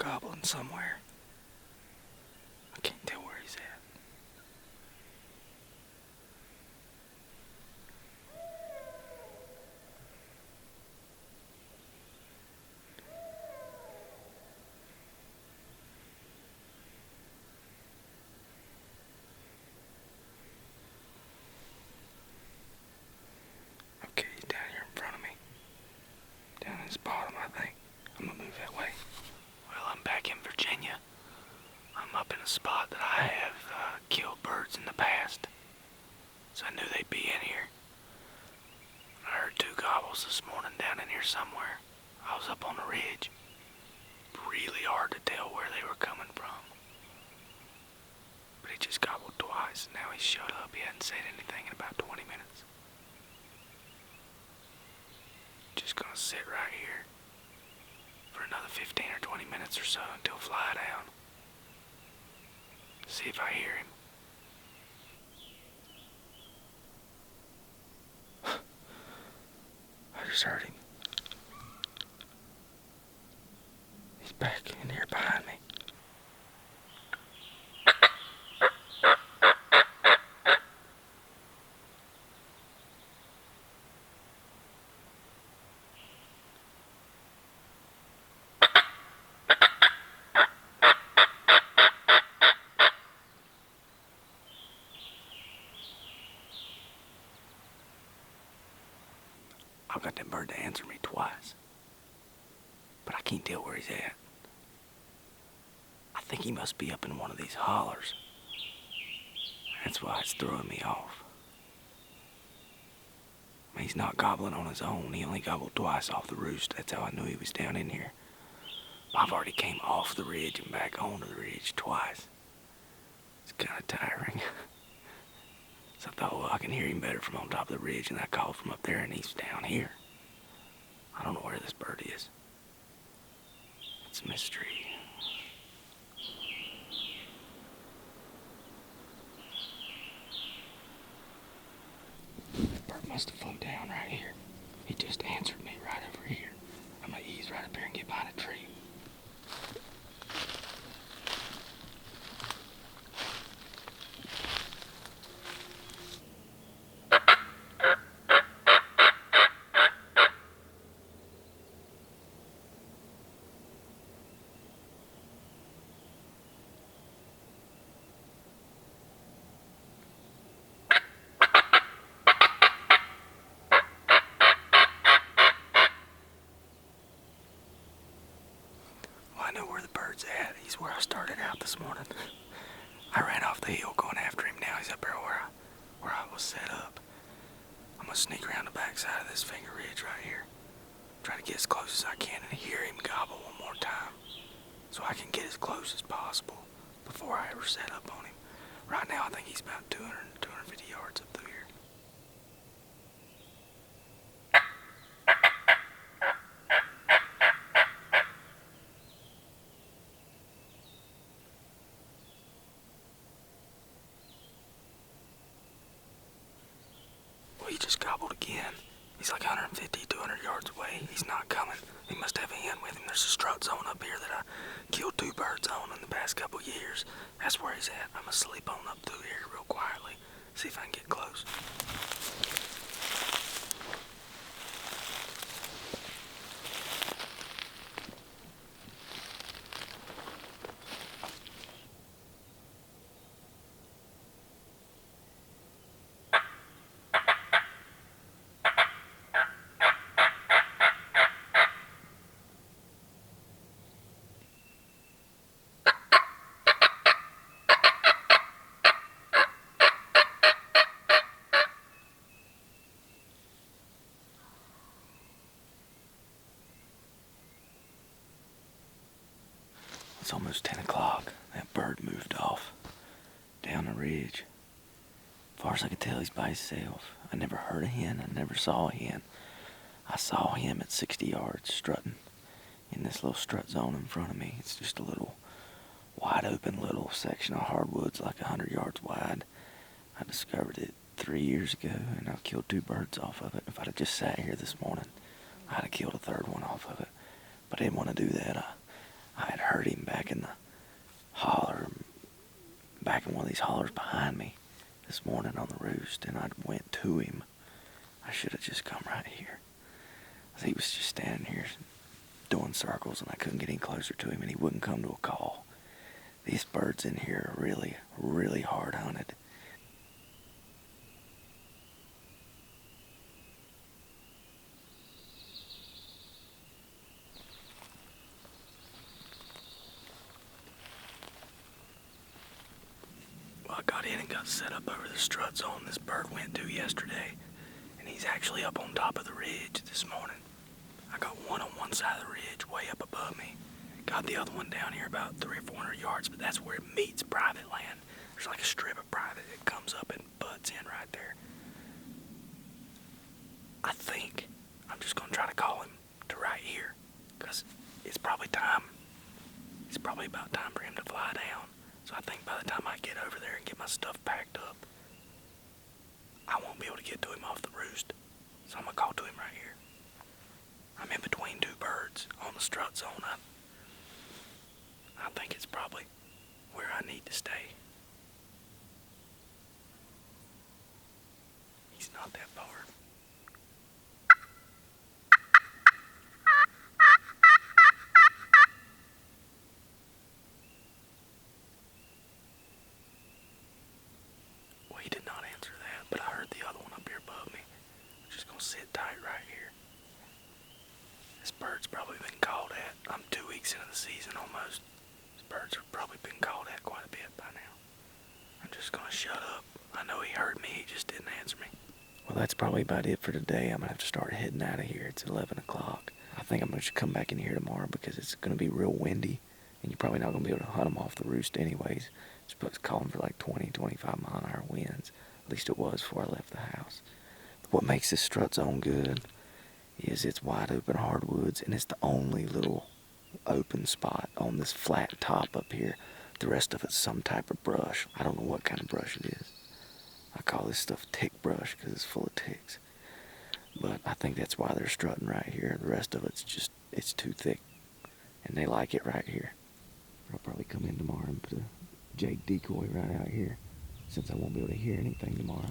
gobbling somewhere. I can't tell where he's at. Okay, he's down here in front of me. Down in his bottom, I think. I'm gonna move that way. Well, I'm back in Virginia. I'm up in a spot that I have killed birds in the past, so I knew they'd be in here. I heard 2 gobbles this morning down in here somewhere. I was up on the ridge. Really hard to tell where they were coming from. But he just gobbled twice, and now he's shut up. He hadn't said anything in about 20 minutes. Just gonna sit right here for another 15 or 20 minutes or so until fly down. See if I hear him. I just heard him. He's back in here behind me. I've got that bird to answer me twice, but I can't tell where he's at. I think he must be up in one of these hollers. That's why it's throwing me off. I mean, he's not gobbling on his own. He only gobbled twice off the roost. That's how I knew he was down in here. I've already came off the ridge and back onto the ridge twice. It's kind of tiring. So I thought, well, I can hear him better from on top of the ridge, and I called from up there, and he's down here. I don't know where this bird is. It's a mystery. That bird must have flown down right here. He just answered me right over here. I'm gonna ease right up here and get behind a tree. I know where the bird's at. He's where I started out this morning. I ran off the hill going after him. Now he's up there where I was set up. I'm gonna sneak around the backside of this finger ridge right here. Try to get as close as I can and hear him gobble one more time, so I can get as close as possible before I ever set up on him. Right now I think he's about 200, 250 yards up through here. He just gobbled again. He's like 150, 200 yards away. He's not coming. He must have a hen with him. There's a strut zone up here that I killed 2 birds on in the past couple years. That's where he's at. I'm gonna sleep on up through here real quietly. See if I can get close. It's almost 10 o'clock. That bird moved off down the ridge. As far as I can tell, he's by himself. I never heard a hen. I never saw a hen. I saw him at 60 yards strutting in this little strut zone in front of me. It's just a little wide open little section of hardwoods, like 100 yards wide. I discovered it 3 years ago, and I've killed 2 birds off of it. If I'd have just sat here this morning, I'd have killed a 3rd one off of it. But I didn't want to do that. I had heard him back in the holler, back in one of these hollers behind me this morning on the roost, and I went to him. I should have just come right here. He was just standing here doing circles, and I couldn't get any closer to him, and he wouldn't come to a call. These birds in here are really, really hard hunted. Well, I got in and got set up over the strut zone this bird went to yesterday, and he's actually up on top of the ridge this morning. I got one on one side of the ridge way up above me. Got the other one down here about 300 or 400 yards, but that's where it meets private land. There's like a strip of private that comes up and butts in right there. I think I'm just gonna try to call him to right here, because it's probably time. It's probably about time for him to fly down. So I think by the time I get over there and get my stuff packed up, I won't be able to get to him off the roost. So I'm gonna call to him right here. I'm in between two birds on the strut zone. I think it's probably where I need to stay. He's not that far. Well, he did not answer that, but I heard the other one up here above me. I'm just gonna sit tight right here. This bird's probably been called at. I'm 2 weeks into the season almost. This bird's probably been called at quite a bit by now. I'm just gonna shut up. I know he heard me, he just didn't answer me. Well, that's probably about it for today. I'm gonna have to start heading out of here. It's 11 o'clock. I think I'm gonna just come back in here tomorrow because it's gonna be real windy, and you're probably not gonna be able to hunt them off the roost anyways. It's calling for like 20, 25 mile an hour winds. At least it was before I left the house. What makes this strut zone good is it's wide open hardwoods, and it's the only little open spot on this flat top up here. The rest of it's some type of brush. I don't know what kind of brush it is. I call this stuff tick brush because it's full of ticks. But I think that's why they're strutting right here. The rest of it's just, it's too thick, and they like it right here. I'll probably come in tomorrow and put a jade decoy right out here, since I won't be able to hear anything tomorrow.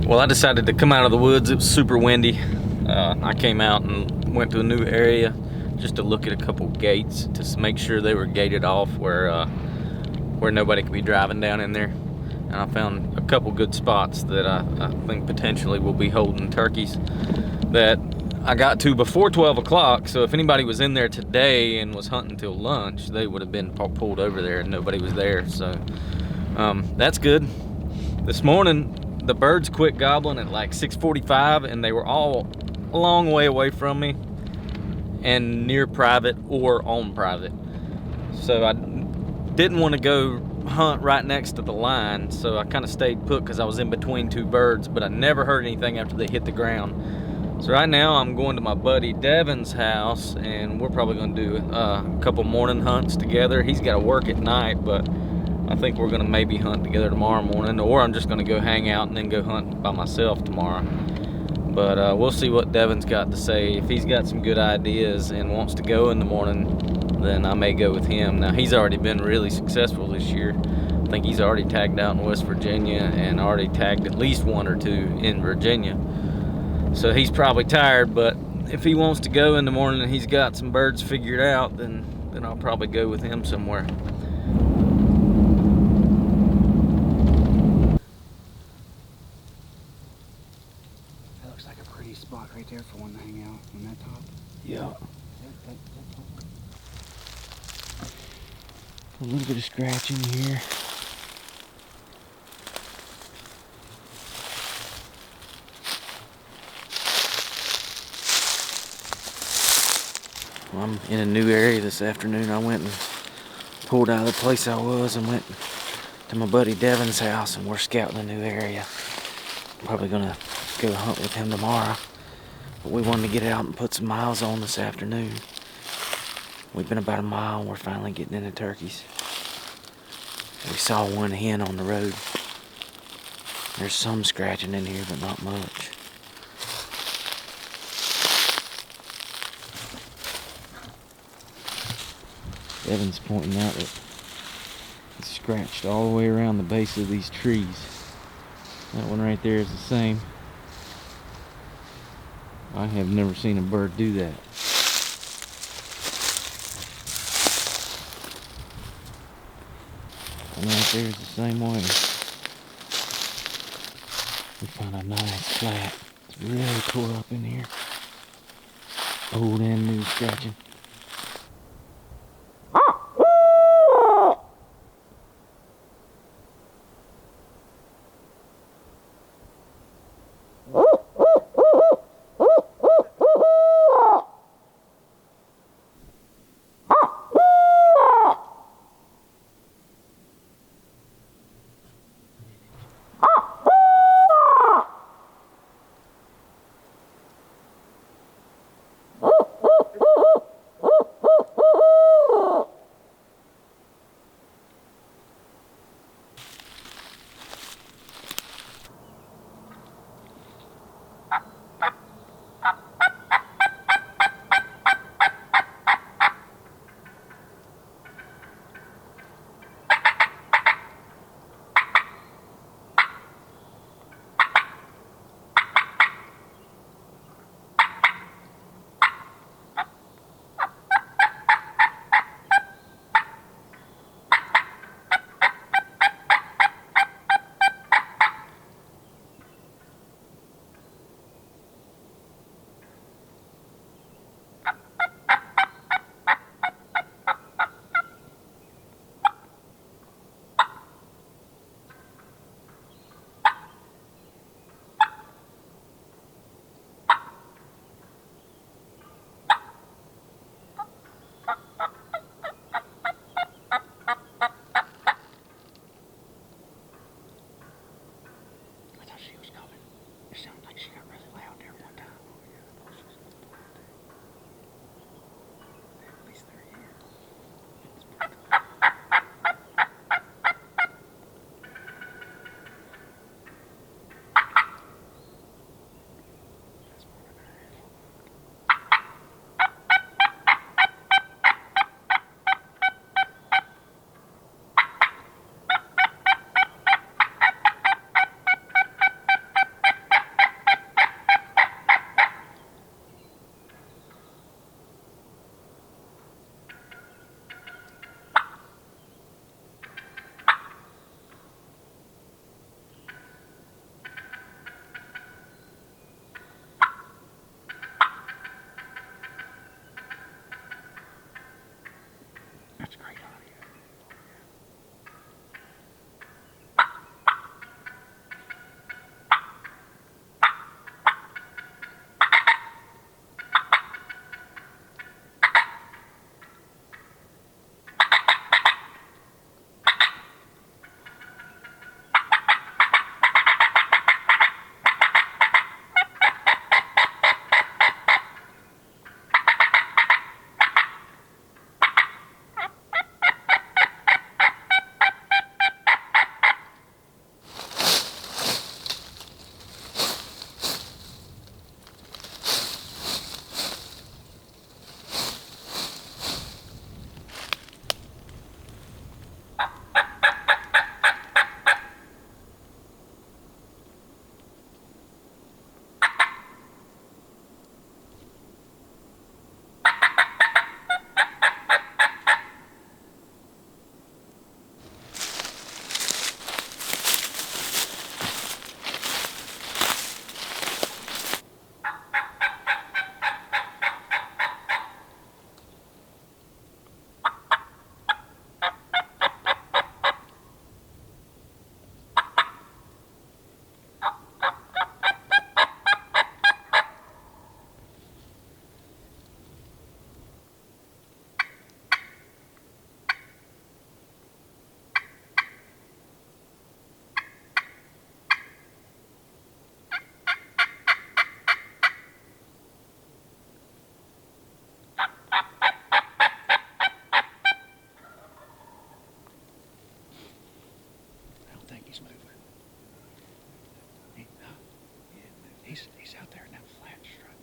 Well, I decided to come out of the woods. It was super windy. I came out and went to a new area just to look at a couple gates to make sure they were gated off where nobody could be driving down in there. And I found a couple good spots that I think potentially will be holding turkeys that I got to before 12 o'clock. So if anybody was in there today and was hunting till lunch, they would have been pulled over there and nobody was there. So that's good. This morning, the birds quit gobbling at like 6:45, and they were all a long way away from me and near private or on private. So I didn't want to go hunt right next to the line, so I kind of stayed put because I was in between two birds, but I never heard anything after they hit the ground. So right now I'm going to my buddy Devin's house, and we're probably going to do a couple morning hunts together. He's got to work at night, but I think we're gonna maybe hunt together tomorrow morning, or I'm just gonna go hang out and then go hunt by myself tomorrow. But we'll see what Devin's got to say. If he's got some good ideas and wants to go in the morning, then I may go with him. Now, he's already been really successful this year. I think he's already tagged out in West Virginia and already tagged at least one or two in Virginia. So he's probably tired, but if he wants to go in the morning and he's got some birds figured out, then I'll probably go with him somewhere. looks like a pretty spot right there for one to hang out on that top. Yeah. A little bit of scratching here. Well, I'm in a new area this afternoon. I went and pulled out of the place I was and went to my buddy Devin's house, and we're scouting a new area. Probably gonna go hunt with him tomorrow. But we wanted to get out and put some miles on this afternoon. We've been about a mile and we're finally getting into turkeys. We saw one hen on the road. There's some scratching in here, but not much. Devin's pointing out that it's scratched all the way around the base of these trees. That one right there is the same. I have never seen a bird do that. And right there is the same way. We found a nice flat. It's really tore up in here. Old and new scratching. He's out there in that flat strut.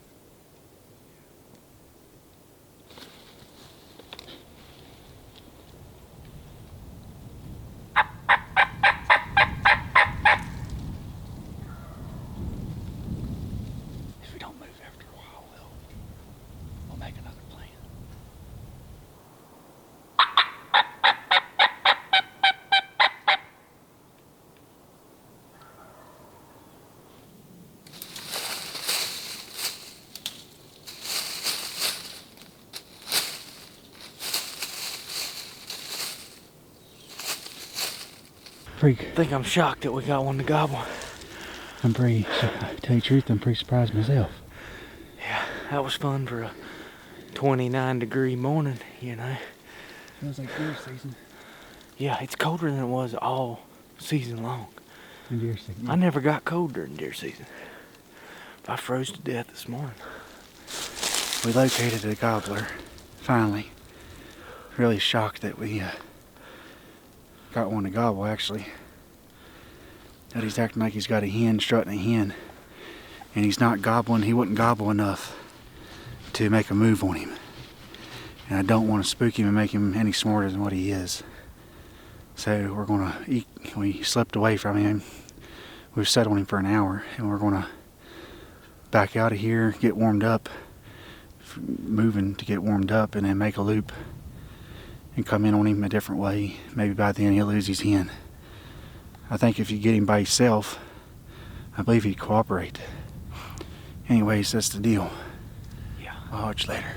If we don't move after a while, we'll make another plan. I think I'm shocked that we got one to gobble. To tell you the truth, I'm pretty surprised myself. Yeah, that was fun for a 29-degree morning, you know. Feels like deer season. Yeah, it's colder than it was all season long. In deer season. Yeah. I never got cold during deer season. I froze to death this morning. We located a gobbler, finally. Really shocked that we got one to gobble, actually. That he's acting like he's got a hen, strutting a hen. And he's not gobbling, he wouldn't gobble enough to make a move on him. And I don't want to spook him and make him any smarter than what he is. So we're gonna we slipped away from him. We've sat on him for an hour, and we're gonna back out of here, get warmed up, moving to get warmed up, and then make a loop and come in on him a different way. Maybe by then he'll lose his hen. I think if you get him by himself, I believe he'd cooperate. Anyways, that's the deal. Yeah. I'll watch you later.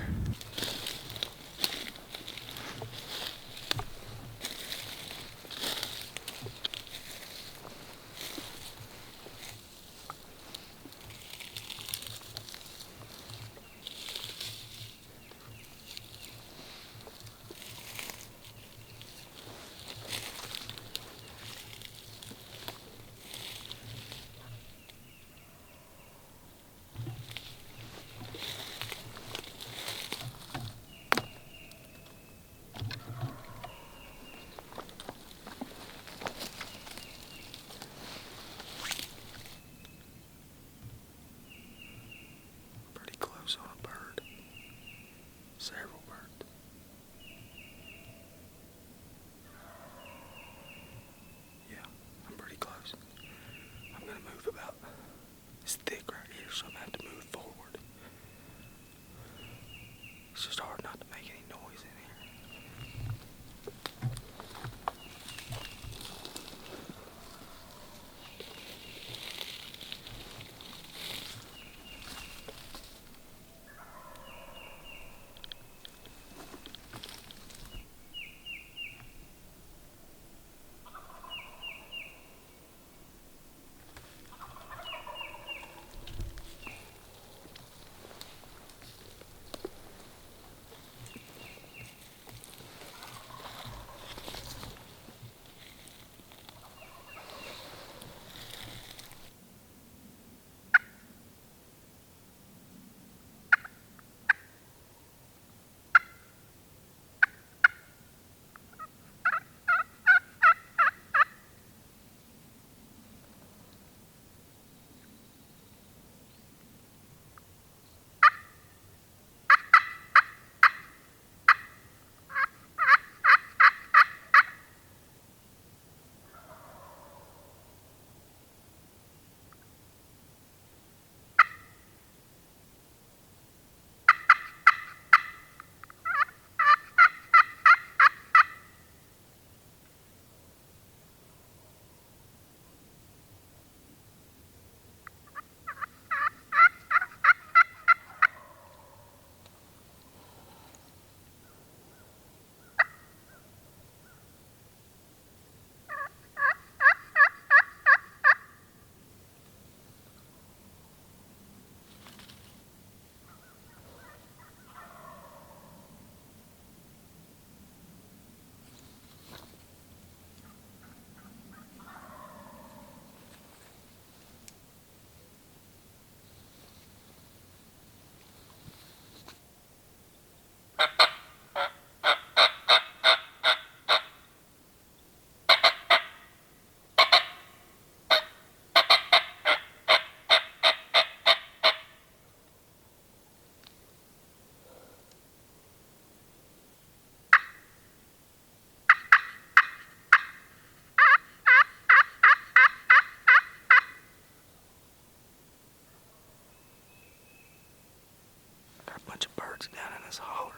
bunch of birds down in this holler.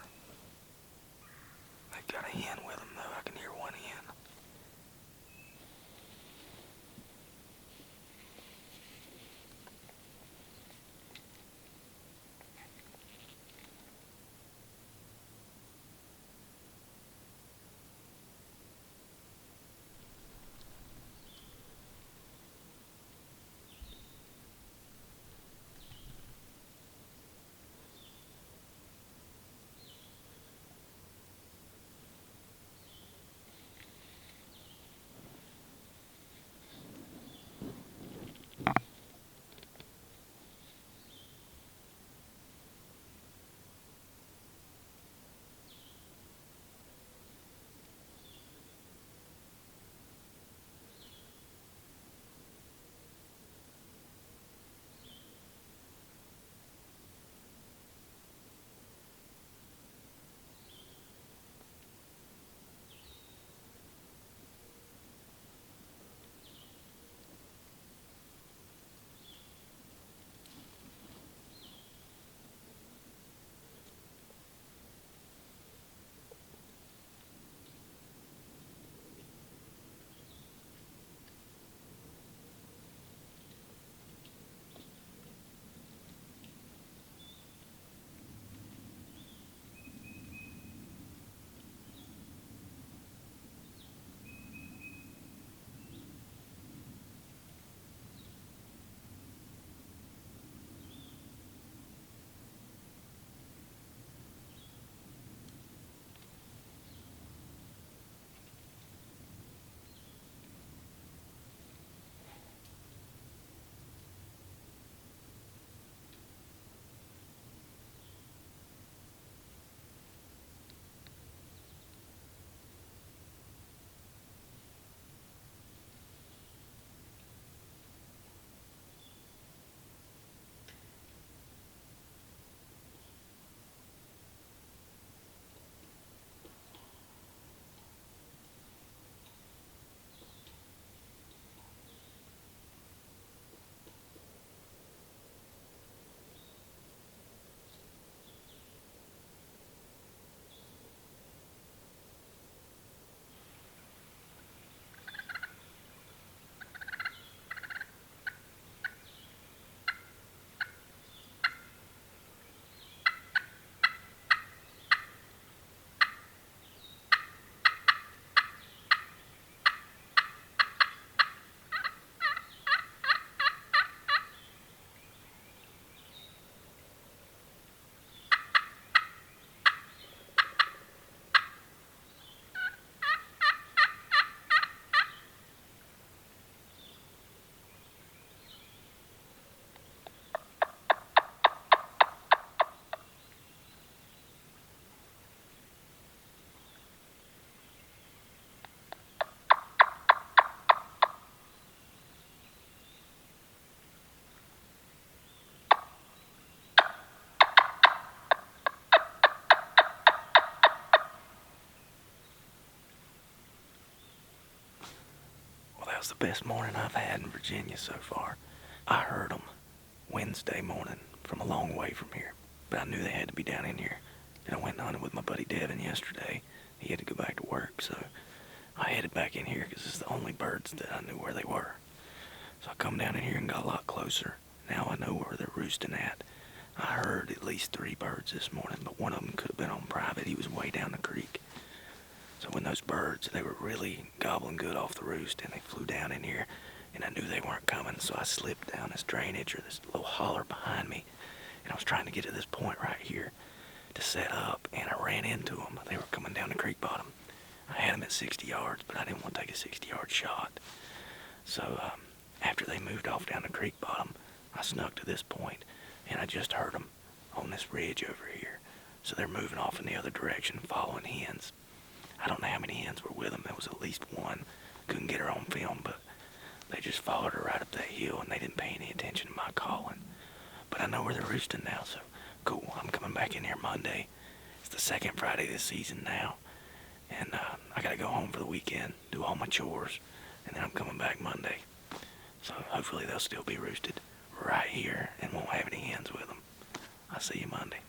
They've got a hen with them, though. I can hear one hen. That was the best morning I've had in Virginia so far. I heard them Wednesday morning from a long way from here, but I knew they had to be down in here. And I went hunting with my buddy Devin yesterday. He had to go back to work, so I headed back in here because it's the only birds that I knew where they were. So I come down in here and got a lot closer. Now I know where they're roosting at. I heard at least 3 birds this morning, but one of them could have been on private. He was way down the creek. So when those birds, they were really gobbling good off the roost, and they flew down in here, and I knew they weren't coming, so I slipped down this drainage or this little holler behind me, and I was trying to get to this point right here to set up, and I ran into them. They were coming down the creek bottom. I had them at 60 yards, but I didn't want to take a 60-yard shot. So after they moved off down the creek bottom, I snuck to this point, and I just heard them on this ridge over here. So they're moving off in the other direction, following hens. I don't know how many hens were with them. There was at least one. Couldn't get her on film, but they just followed her right up that hill, and they didn't pay any attention to my calling. But I know where they're roosting now, so cool. I'm coming back in here Monday. It's the second Friday this season now, and I gotta go home for the weekend, do all my chores, and then I'm coming back Monday. So hopefully they'll still be roosted right here and won't have any hens with them. I'll see you Monday.